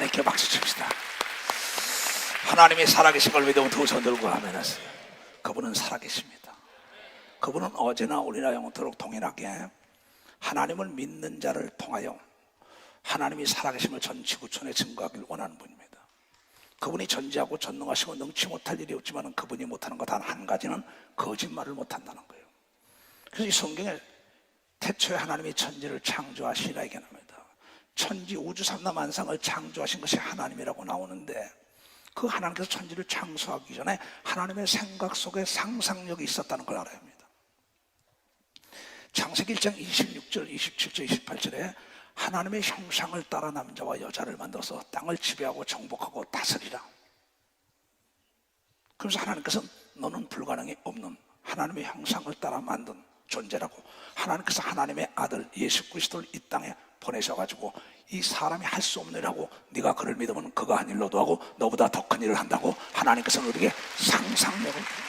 하나님께 박수 칩시다. 하나님이 살아계신 걸 믿으면 두 손 들고 아멘 하세요. 그분은 살아계십니다. 그분은 어제나 오늘이나 영원토록 동일하게 하나님을 믿는 자를 통하여 하나님이 살아계심을 전 지구촌에 증거하길 원하는 분입니다. 그분이 전지하고 전능하시고 능치 못할 일이 없지만 그분이 못하는 것 단 한 가지는 거짓말을 못한다는 거예요. 그래서 이 성경에 태초에 하나님이 천지를 창조하시라 얘기합니다. 천지 우주 삼라만상을 창조하신 것이 하나님이라고 나오는데 그 하나님께서 천지를 창조하기 전에 하나님의 생각 속에 상상력이 있었다는 걸 알아야 합니다. 창세기 1장 26절, 27절, 28절에 하나님의 형상을 따라 남자와 여자를 만들어서 땅을 지배하고 정복하고 다스리라. 그래서 하나님께서 너는 불가능이 없는 하나님의 형상을 따라 만든 존재라고, 하나님께서 하나님의 아들 예수 그리스도를 이 땅에 보내셔가지고 이 사람이 할 수 없는 일하고 네가 그를 믿으면 그가 한 일로도 하고 너보다 더 큰 일을 한다고 하나님께서는 우리에게 상상력을 줍니다.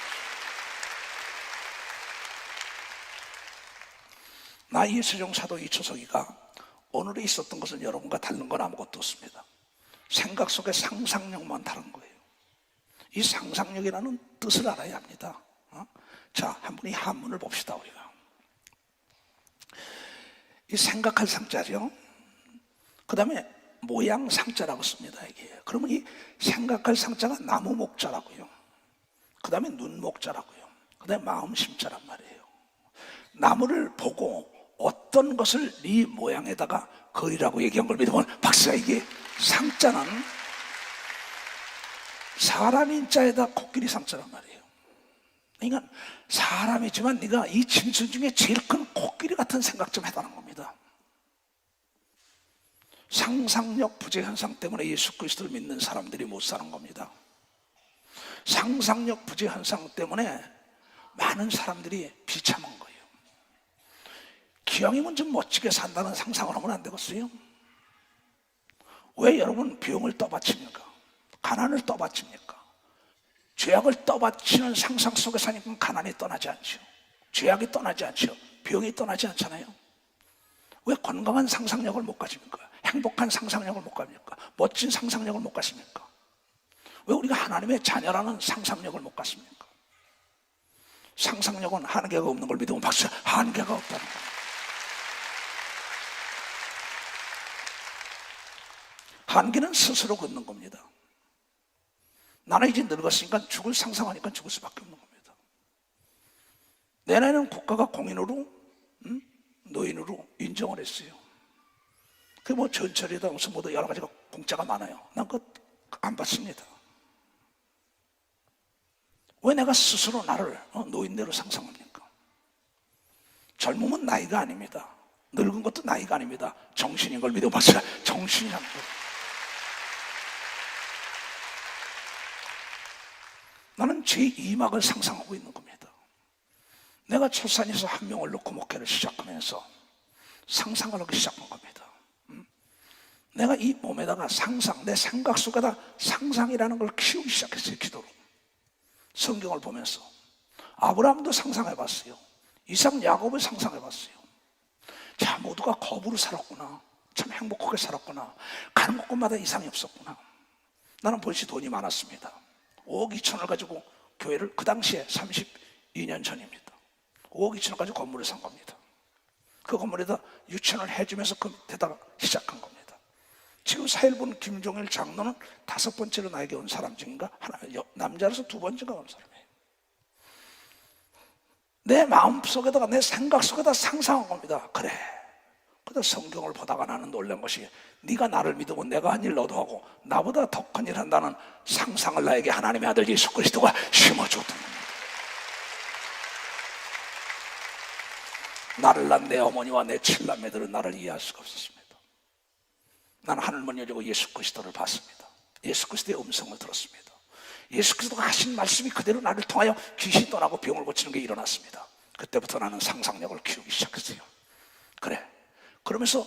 나 예수종 사도 이초석이가 오늘에 있었던 것은 여러분과 다른 건 아무것도 없습니다. 생각 속에 상상력만 다른 거예요. 이 상상력이라는 뜻을 알아야 합니다. 자, 한번 이 한문을 봅시다. 우리가 이 생각할 상자죠. 그 다음에 모양 상자라고 씁니다. 이게 그러면 이 생각할 상자가 나무 목자라고요. 그 다음에 눈 목자라고요. 그 다음에 마음 심자란 말이에요. 나무를 보고 어떤 것을 네 모양에다가 그리라고 얘기한 걸 믿으면 박사, 이게 상자는 사람인 자에다 코끼리 상자란 말이에요. 그러니까 사람이지만 네가 이 짐승 중에 제일 큰 코끼리 같은 생각 좀 해달라는 겁니다. 상상력 부재 현상 때문에 예수 그리스도를 믿는 사람들이 못 사는 겁니다. 상상력 부재 현상 때문에 많은 사람들이 비참한 거예요. 기왕이면 좀 멋지게 산다는 상상을 하면 안 되겠어요? 왜 여러분 병을 떠받칩니까? 가난을 떠받칩니까? 죄악을 떠받치는 상상 속에 사니까 가난이 떠나지 않죠. 죄악이 떠나지 않죠. 병이 떠나지 않잖아요. 왜 건강한 상상력을 못 가집니까? 행복한 상상력을 못 가집니까? 멋진 상상력을 못 가십니까? 왜 우리가 하나님의 자녀라는 상상력을 못 갖습니까? 상상력은 한계가 없는 걸 믿으면 박수, 한계가 없다는 거예요. 한계는 스스로 걷는 겁니다. 나는 이제 늙었으니까 죽을 상상하니까 죽을 수밖에 없는 겁니다. 내 나이는 국가가 공인으로 노인으로 인정을 했어요. 그 뭐 전철이다 무슨 뭐도 여러 가지가 공짜가 많아요. 난 그거 안 받습니다. 왜 내가 스스로 나를 노인대로 상상합니까? 젊음은 나이가 아닙니다. 늙은 것도 나이가 아닙니다. 정신인 걸 믿어봤어요. 정신이란 거. 나는 제2막을 상상하고 있는 겁니다. 내가 출산해서 한 명을 놓고 목회를 시작하면서 상상을 하기 시작한 겁니다. 내가 이 몸에다가 상상, 내 생각 속에다 상상이라는 걸 키우기 시작했어요. 기도로. 성경을 보면서 아브라함도 상상해봤어요. 이삭, 야곱을 상상해봤어요. 자, 모두가 거부로 살았구나. 참 행복하게 살았구나. 가는 곳마다 이상이 없었구나. 나는 벌써 돈이 많았습니다. 5억 2천을 가지고 교회를, 그 당시에 32년 전입니다. 5억 2천을 가지고 건물을 산 겁니다. 그 건물에다 유치원을 해주면서 그 밑에다가 시작한 겁니다. 지금 사일본 김종일 장로는 5번째로 나에게 온 사람 중인가? 하나, 남자로서 2번째가 온 사람이에요. 내 마음속에다가, 내 생각 속에다 상상한 겁니다. 그래. 그래서 성경을 보다가 나는 놀란 것이, 네가 나를 믿으면 내가 한 일 너도 하고 나보다 더 큰 일 한다는 상상을 나에게 하나님의 아들 예수 그리스도가 심어줬던 겁니다. 나를 낳은 내 어머니와 내 칠남매들은 나를 이해할 수가 없었습니다. 나는 하늘문 열리고 예수 그리스도를 봤습니다. 예수 그리스도의 음성을 들었습니다. 예수 그리스도가 하신 말씀이 그대로 나를 통하여 귀신이 떠나고 병을 고치는 게 일어났습니다. 그때부터 나는 상상력을 키우기 시작했어요. 그래. 그러면서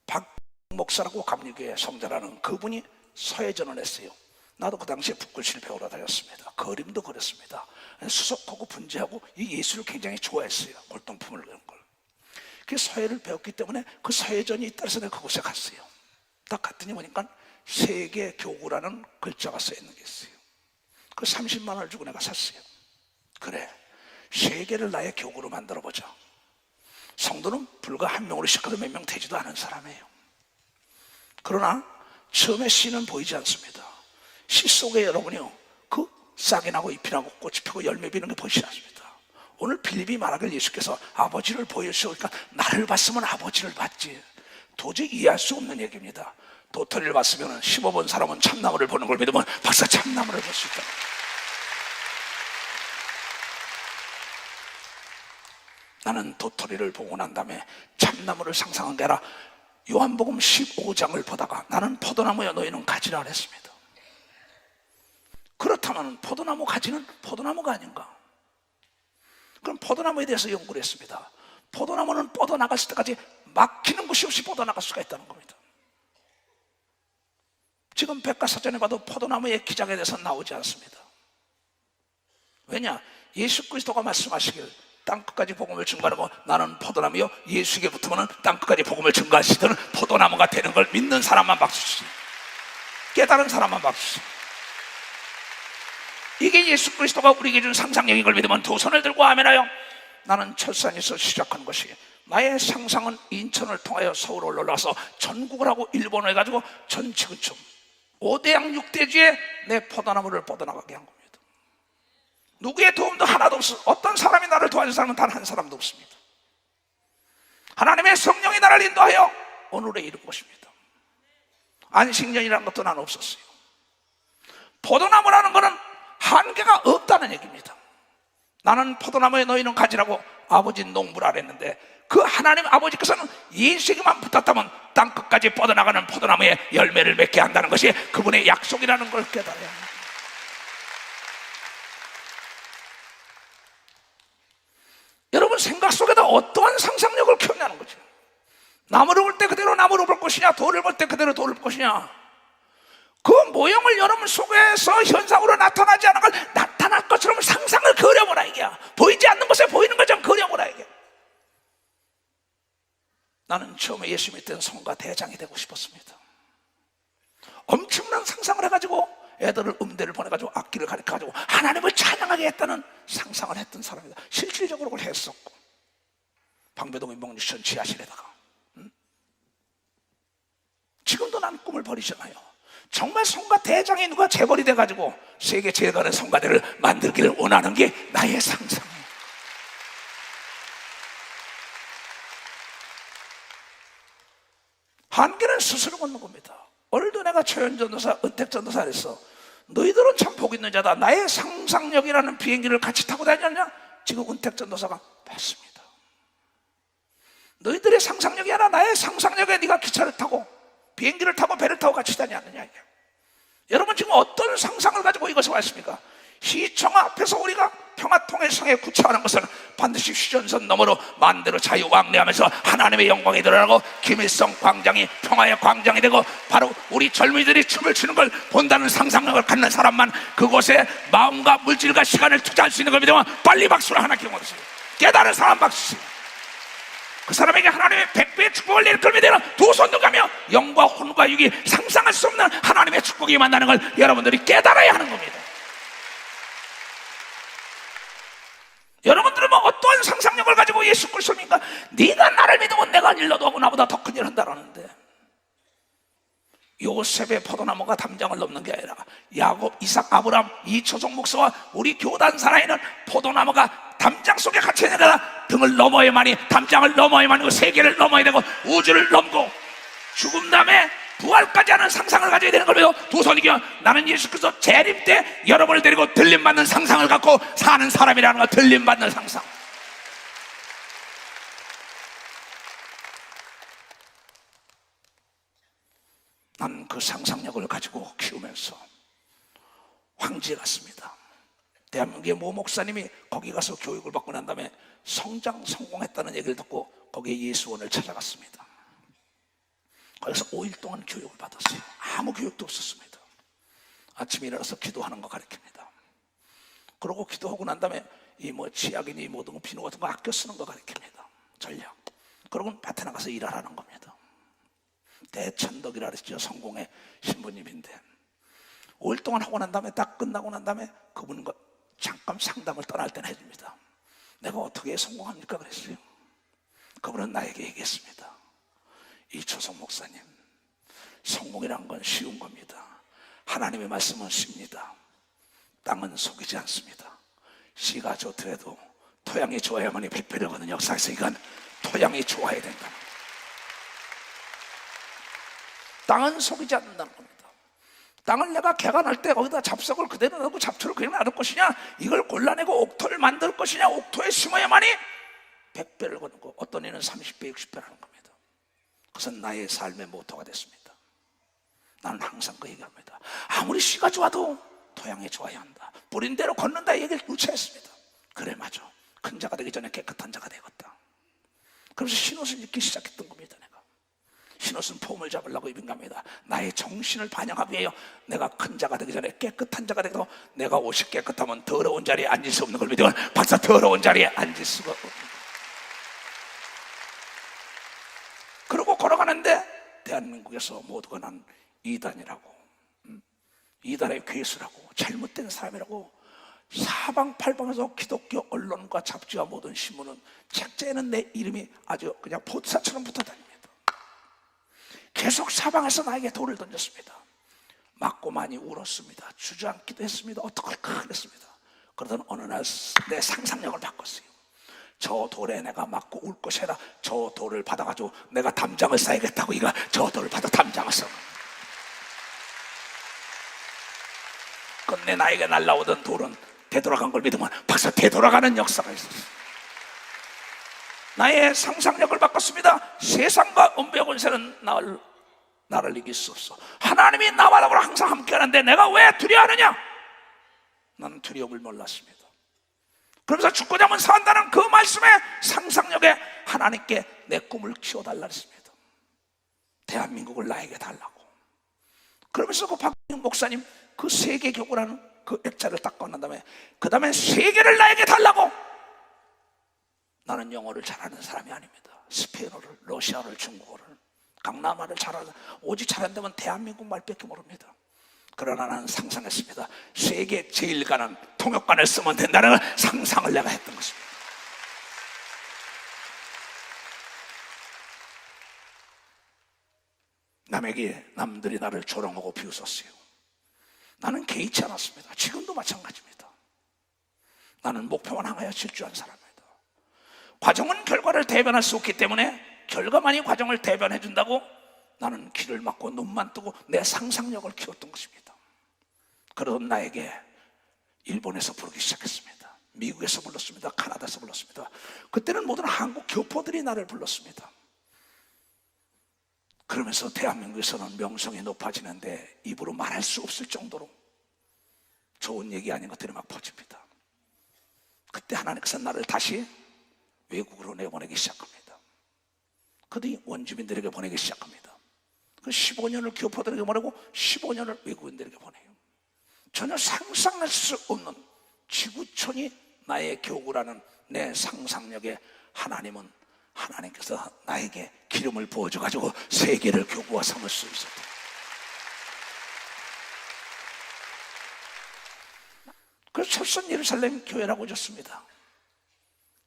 박 목사라고 감리교회 성자라는 그분이 서예전을 했어요. 나도 그 당시에 붓글씨를 배우러 다녔습니다. 그림도 그렸습니다. 수석하고 분재하고 이 예술을 굉장히 좋아했어요. 골동품을 그런 걸. 그 서예를 배웠기 때문에 그 서예전이 있다 해서 내가 그곳에 갔어요. 딱 갔더니 보니까 세계 교구라는 글자가 써 있는 게 있어요. 그 30만 원을 주고 내가 샀어요. 그래, 세계를 나의 교구로 만들어보자. 성도는 불과 한 명으로 시작해도 몇 명 되지도 않은 사람이에요. 그러나 처음에 씨는 보이지 않습니다. 씨 속에 여러분이요, 그 싹이 나고 잎이 나고 꽃이 피고 열매 비는 게 보이지 않습니다. 오늘 빌립이 말하길 예수께서 아버지를 보여주시니까 나를 봤으면 아버지를 봤지. 도저히 이해할 수 없는 얘기입니다. 도토리를 봤으면 15번 사람은 참나무를 보는 걸 믿으면 박사 참나무를 볼 수 있다. 나는 도토리를 보고 난 다음에 참나무를 상상한 게 아니라 요한복음 15장을 보다가 나는 포도나무여 너희는 가지라 그랬습니다. 그렇다면 포도나무 가지는 포도나무가 아닌가? 그럼 포도나무에 대해서 연구를 했습니다. 포도나무는 뻗어나갔을 때까지 막히는 곳이 없이 뻗어나갈 수가 있다는 겁니다. 지금 백과사전에 봐도 포도나무의 기장에 대해서는 나오지 않습니다. 왜냐? 예수 그리스도가 말씀하시길 땅끝까지 복음을 증거하고 나는 포도나무요 예수에게 붙으면 땅끝까지 복음을 증거하시던 포도나무가 되는 걸 믿는 사람만 박수치, 깨달은 사람만 박수치. 이게 예수 그리스도가 우리에게 준 상상력인 걸 믿으면 두 손을 들고 아멘하여. 나는 철산에서 시작한 것이 나의 상상은 인천을 통하여 서울을 올라와서 전국을 하고 일본을 해가지고 전 지구촌 5대양 6대지에 내 포도나무를 뻗어나가게 한 겁니다. 누구의 도움도 하나도 없어. 어떤 사람이 나를 도와준 사람은 단 한 사람도 없습니다. 하나님의 성령이 나를 인도하여 오늘에 이른 것입니다. 안식년이라는 것도 나는 없었어요. 포도나무라는 것은 한계가 없다는 얘기입니다. 나는 포도나무에 너희는 가지라고 아버지 농부라 그랬는데 그 하나님 아버지께서는 예수에게만 붙었다면 땅끝까지 뻗어나가는 포도나무에 열매를 맺게 한다는 것이 그분의 약속이라는 걸 깨달아야 합니다. 여러분 생각 속에다 어떠한 상상력을 키우냐는 거죠. 나무를 볼 때 그대로 나무를 볼 것이냐, 돌을 볼 때 그대로 돌을 볼 것이냐. 그 모형을 여러분 속에서 현상으로 나타나지 않은 걸 나타날 것처럼 상상을 그려보라 이게야. 보이지 않는 것에 보이는 것처럼 그려보라 이게. 나는 처음에 예수 믿을 때는 성가 대장이 되고 싶었습니다. 엄청난 상상을 해가지고 애들을 음대를 보내가지고 악기를 가르쳐가지고 하나님을 찬양하게 했다는 상상을 했던 사람이다. 실질적으로 그걸 했었고 방배동의 몽유천 지하실에다가 지금도 난 꿈을 버리잖아요. 정말 성가 대장이 누가 재벌이 돼가지고 세계 제일 가는 성가대를 만들기를 원하는 게 나의 상상이에요. 한계는 스스로 걷는 겁니다. 오늘도 내가 최연전도사, 은택전도사를 했어. 너희들은 참 복 있는 자다. 나의 상상력이라는 비행기를 같이 타고 다녔냐? 지금 은택전도사가 맞습니다. 너희들의 상상력이 아니라 나의 상상력에 네가 기차를 타고 비행기를 타고 배를 타고 같이 다녔느냐 이게. 여러분 지금 어떤 상상을 가지고 이것을 왔습니까? 시청 앞에서 우리가 평화통일성에 구차하는 것은 반드시 휴전선 너머로 만대로 자유왕래하면서 하나님의 영광이 드러나고 김일성 광장이 평화의 광장이 되고 바로 우리 젊은이들이 춤을 추는 걸 본다는 상상력을 갖는 사람만 그곳에 마음과 물질과 시간을 투자할 수 있는 걸 믿으면 빨리 박수를 하나 기원하세요. 깨달은 사람 박수. 그 사람에게 하나님의 100배의 축복을 내릴 걸 믿으면 두 손 들어가며 영과 혼과 육이 상상할 수 없는 하나님의 축복이 만나는 걸 여러분들이 깨달아야 하는 겁니다. 여러분들은 뭐 어떠한 상상력을 가지고 예수 그리스도입니까? 네가 나를 믿으면 내가 일러도 하고 나보다 더 큰 일을 한다라는데 요셉의 포도나무가 담장을 넘는 게 아니라 야곱, 이삭, 아브람, 이초성 목사와 우리 교단 사나이는 포도나무가 담장 속에 갇혀있는 거다. 등을 넘어야만이 담장을 넘어야만이 세계를 넘어야 되고 우주를 넘고 죽음 다음에 부활까지 하는 상상을 가져야 되는 걸요. 두 손이겨 나는 예수 그리스도 재림 때 여러분을 데리고 들림받는 상상을 갖고 사는 사람이라는 거. 들림받는 상상. 난 그 상상력을 가지고 키우면서 황지에 갔습니다. 대한민국의 모 목사님이 거기 가서 교육을 받고 난 다음에 성장 성공했다는 얘기를 듣고 거기에 예수원을 찾아갔습니다. 거기서 5일 동안 교육을 받았어요. 아무 교육도 없었습니다. 아침에 일어나서 기도하는 거 가르칩니다. 그러고 기도하고 난 다음에 이 뭐 치약이니 모든 거 비누 같은 거 아껴 쓰는 거 가르칩니다. 전략. 그러고 밭에 나가서 일하라는 겁니다. 대천덕이라 그랬죠. 성공의 신부님인데 5일 동안 하고 난 다음에 딱 끝나고 난 다음에 그분과 잠깐 상담을 떠날 때는 해줍니다. 내가 어떻게 성공합니까? 그랬어요. 그분은 나에게 얘기했습니다. 이초성 목사님, 성공이란 건 쉬운 겁니다. 하나님의 말씀은 쉽니다. 땅은 속이지 않습니다. 씨가 좋더라도 토양이 좋아야만이 백배를 역사에서 이건 토양이 좋아야 된다. 땅은 속이지 않는다는 겁니다. 땅을 내가 개가 날 때 거기다 잡석을 그대로 넣고 잡초를 그냥 놔둘 것이냐, 이걸 골라내고 옥토를 만들 것이냐, 옥토에 심어야만이 100배를 거두고 어떤 이는 30배, 60배 하는 겁니다. 그것은 나의 삶의 모토가 됐습니다. 나는 항상 그 얘기합니다. 아무리 씨가 좋아도 토양이 좋아야 한다. 뿌린 대로 걷는다 얘기를 누차했습니다. 그래, 맞아. 큰 자가 되기 전에 깨끗한 자가 되겠다. 그래서 흰옷을 입기 시작했던 겁니다. 내가 흰옷은 폼을 잡으려고 입은 겁니다. 나의 정신을 반영하기 위해 내가 큰 자가 되기 전에 깨끗한 자가 되고, 내가 옷이 깨끗하면 더러운 자리에 앉을 수 없는 걸 믿으면 박사 더러운 자리에 앉을 수가 없습니다. 그러고 걸어가는데 대한민국에서 모두가 난 이단이라고, 이단의 괴수라고, 잘못된 사람이라고 사방팔방에서 기독교 언론과 잡지와 모든 신문은 책자에는 내 이름이 아주 그냥 보트사처럼 붙어다닙니다. 계속 사방에서 나에게 돌을 던졌습니다. 맞고 많이 울었습니다. 주저앉기도 했습니다. 어떡할까 그랬습니다. 그러던 어느 날 내 상상력을 바꿨어요. 저 돌에 내가 맞고 울 것이 아니라 저 돌을 받아가지고 내가 담장을 쌓야겠다고, 이가 저 돌을 받아 담장을 쌓아. 끝내 나에게 날라오던 돌은 되돌아간 걸 믿으면 박사 되돌아가는 역사가 있었어요. 나의 상상력을 바꿨습니다. 세상과 은폐의 권세는 나를 이길 수 없어. 하나님이 나와 더불어 항상 함께하는데 내가 왜 두려워하느냐? 나는 두려움을 몰랐습니다. 그러면서 죽고자 하면 산다는 그 말씀에 상상력에 하나님께 내 꿈을 키워달라 했습니다. 대한민국을 나에게 달라고. 그러면서 그 박근영 목사님 그 세계교구라는 그 액자를 딱 꺼낸 다음에 그 다음에 세계를 나에게 달라고. 나는 영어를 잘하는 사람이 아닙니다. 스페인어를, 러시아어를, 중국어를, 강남어를 잘하는, 오직 잘한다면 대한민국 말밖에 모릅니다. 그러나 나는 상상했습니다. 세계 제일 가는 통역관을 쓰면 된다는 상상을 내가 했던 것입니다. 남들이 나를 조롱하고 비웃었어요. 나는 개의치 않았습니다. 지금도 마찬가지입니다. 나는 목표만 향하여 질주한 사람입니다. 과정은 결과를 대변할 수 없기 때문에 결과만이 과정을 대변해 준다고 나는 귀를 막고 눈만 뜨고 내 상상력을 키웠던 것입니다. 그러던 나에게 일본에서 부르기 시작했습니다. 미국에서 불렀습니다. 카나다에서 불렀습니다. 그때는 모든 한국 교포들이 나를 불렀습니다. 그러면서 대한민국에서는 명성이 높아지는데 입으로 말할 수 없을 정도로 좋은 얘기 아닌 것들이 막 퍼집니다. 그때 하나님께서 나를 다시 외국으로 내보내기 시작합니다. 그들이 원주민들에게 보내기 시작합니다. 그 15년을 교포들에게 보내고 15년을 외국인들에게 보내요. 전혀 상상할 수 없는 지구촌이 나의 교구라는 내 상상력에 하나님께서 나에게 기름을 부어줘가지고 세계를 교구와 삼을 수 있었다. 그래서 철선 예루살렘 교회라고 줬습니다.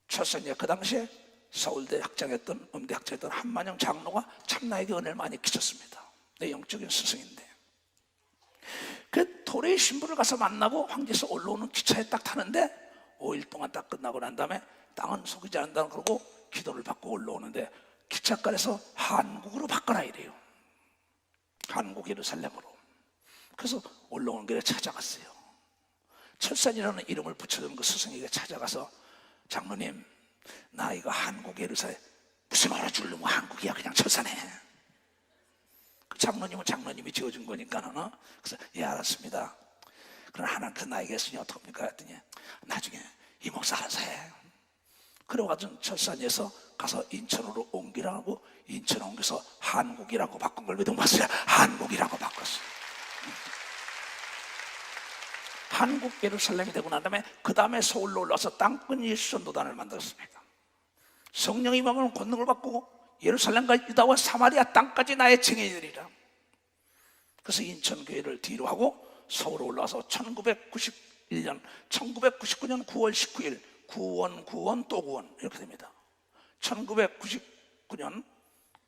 철선이 그 당시에 서울대 학장했던, 음대 학장했던 한만영 장로가 참 나에게 은혜를 많이 끼쳤습니다. 내 영적인 스승인데, 그 도레의 신부를 가서 만나고 황제에서 올라오는 기차에 딱 타는데 5일 동안 딱 끝나고 난 다음에 땅은 속이지 않는다고 그러고 기도를 받고 올라오는데 기찻가에서 한국으로 바꿔라 이래요. 한국 예루살렘으로. 그래서 올라오는 길에 찾아갔어요. 철산이라는 이름을 붙여준 그 스승에게 찾아가서, 장로님, 나 이거 한국 예루살렘 무슨 알아줄려면 한국이야, 그냥 철산해. 그 장로님은 장로님이 지어준 거니까. 그래서 예, 알았습니다. 그럼 하나님께서 나에게 했으니 어떡합니까? 했더니 나중에 이 목사 알아서 해. 그래가지고 철산에서 가서 인천으로 옮기라고, 인천 옮겨서 한국이라고 바꾼 걸 믿으면 봤어요. 한국이라고 바꿨어요. 한국 예루살렘이 되고 난 다음에 그 다음에 서울로 올라와서 땅끝 예수전도단을 만들었습니다. 성령이 임하면 권능을 받고 예루살렘과 유다와 사마리아 땅까지 나의 증인이리라. 그래서 인천교회를 뒤로 하고 서울에 올라와서 1999년 9월 19일 구원 또 구원 이렇게 됩니다. 1999년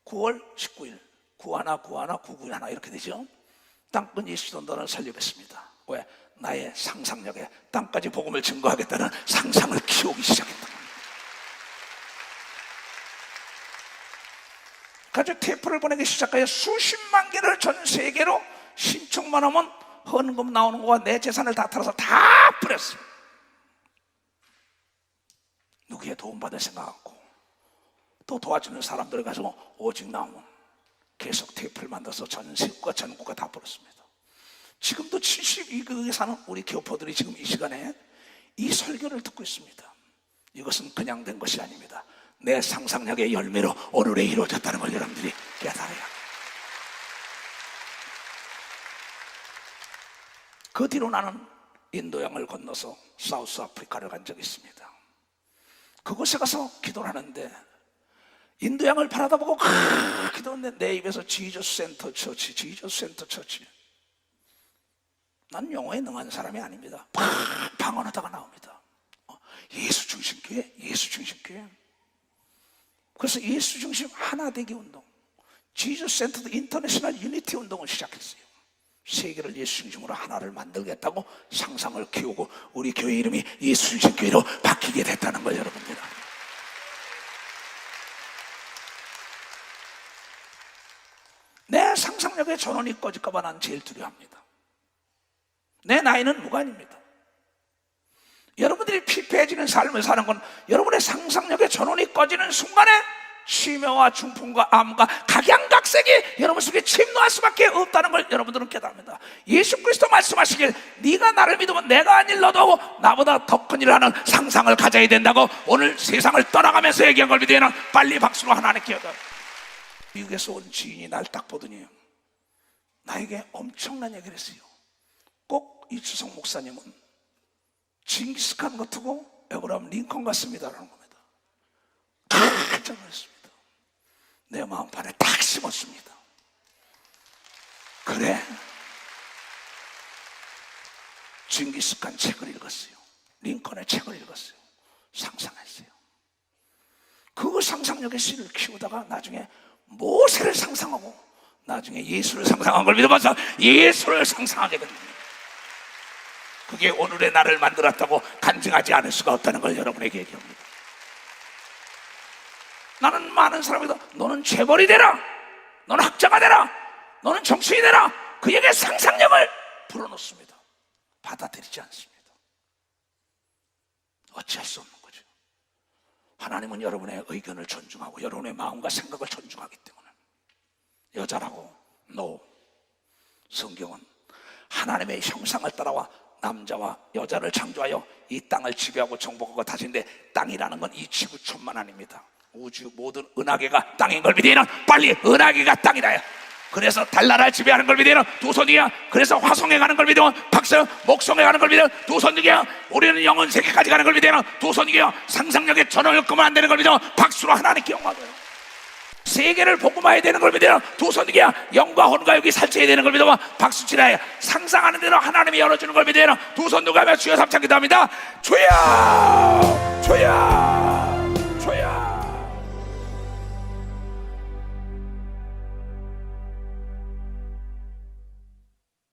9월 19일 구하나 991 이렇게 되죠. 땅끝 예수전도를 설립했습니다. 왜? 나의 상상력에 땅까지 복음을 증거하겠다는 상상을 키우기 시작했다. 가족 테이프를 보내기 시작하여 수십만 개를 전 세계로 신청만 하면 헌금 나오는 거와 내 재산을 다 털어서 다 뿌렸어요. 누구의 도움받을 생각하고 또 도와주는 사람들을 가지고 오직 나오면 계속 테이프를 만들어서 전 세계과 전국가 다 뿌렸습니다. 지금도 72개국에 사는 우리 교포들이 지금 이 시간에 이 설교를 듣고 있습니다. 이것은 그냥 된 것이 아닙니다. 내 상상력의 열매로 오늘에 이루어졌다는 걸 여러분들이 깨달아야 합니다. 그 뒤로 나는 인도양을 건너서 사우스 아프리카를 간 적이 있습니다. 그곳에 가서 기도를 하는데 인도양을 바라다보고 기도하는데 내 입에서 지저스 센터 처치. 난 영어에 능한 사람이 아닙니다. 방언하다가 나옵니다. 예수 중심교회. 그래서 예수 중심 하나되기 운동, 지저스 센터드 인터내셔널 유니티 운동을 시작했어요. 세계를 예수 중심으로 하나를 만들겠다고 상상을 키우고 우리 교회 이름이 예수 중심 교회로 바뀌게 됐다는 걸 여러분들. 내 상상력의 전원이 꺼질까 봐 난 제일 두려워합니다. 내 나이는 무관입니다. 여러분들이 피폐해지는 삶을 사는 건 여러분의 상상력의 전원이 꺼지는 순간에 치매와 중풍과 암과 각양각색이 여러분 속에 침노할 수밖에 없다는 걸 여러분들은 깨닫습니다. 예수 그리스도 말씀하시길 네가 나를 믿으면 내가 한 일 너도 하고 나보다 더 큰 일을 하는 상상을 가져야 된다고 오늘 세상을 떠나가면서 얘기한 걸 믿으면 빨리 박수로 하나님께 여덟. 미국에서 온 지인이 날 딱 보더니 나에게 엄청난 얘기를 했어요. 꼭 이주성 목사님은 징기스칸 같고 에브라함 링컨 같습니다라는 겁니다. 깜짝 놀랐습니다. 내 마음판에 딱 심었습니다. 그래? 징기스칸 책을 읽었어요. 링컨의 책을 읽었어요. 상상했어요. 그 상상력의 씨를 키우다가 나중에 모세를 상상하고 나중에 예수를 상상한 걸 믿어봐서 예수를 상상하게 됩니다. 그게 오늘의 나를 만들었다고 간증하지 않을 수가 없다는 걸 여러분에게 얘기합니다. 나는 많은 사람에게 너는 재벌이 되라, 너는 학자가 되라, 너는 정치인이 되라, 그에게 상상력을 불어넣습니다. 받아들이지 않습니다. 어찌할 수 없는 거죠. 하나님은 여러분의 의견을 존중하고 여러분의 마음과 생각을 존중하기 때문에 여자라고 no. 성경은 하나님의 형상을 따라와 남자와 여자를 창조하여 이 땅을 지배하고 정복하고 다스리는데 땅이라는 건 이 지구촌만 아닙니다. 우주 모든 은하계가 땅인 걸 믿으면 빨리 은하계가 땅이다. 그래서 달나라를 지배하는 걸 믿으면 두 손이야. 그래서 화성에 가는 걸 믿으면 박수, 목성에 가는 걸 믿으면 두 손이야. 우리는 영원 세계까지 가는 걸 믿으면 두 손이야. 상상력에 전원을 끄면 안 되는 걸 믿으면 박수로 하나님께 영광을. 세계를 복음화해야 되는 걸 믿으면 두 손이야. 영과 혼과 육이 살찌어야 되는 걸 믿으면 박수 치라야. 상상하는 대로 하나님이 열어주는 걸 믿으면 두 손 누가 하면 주여 삼창 기도합니다. 주여 주여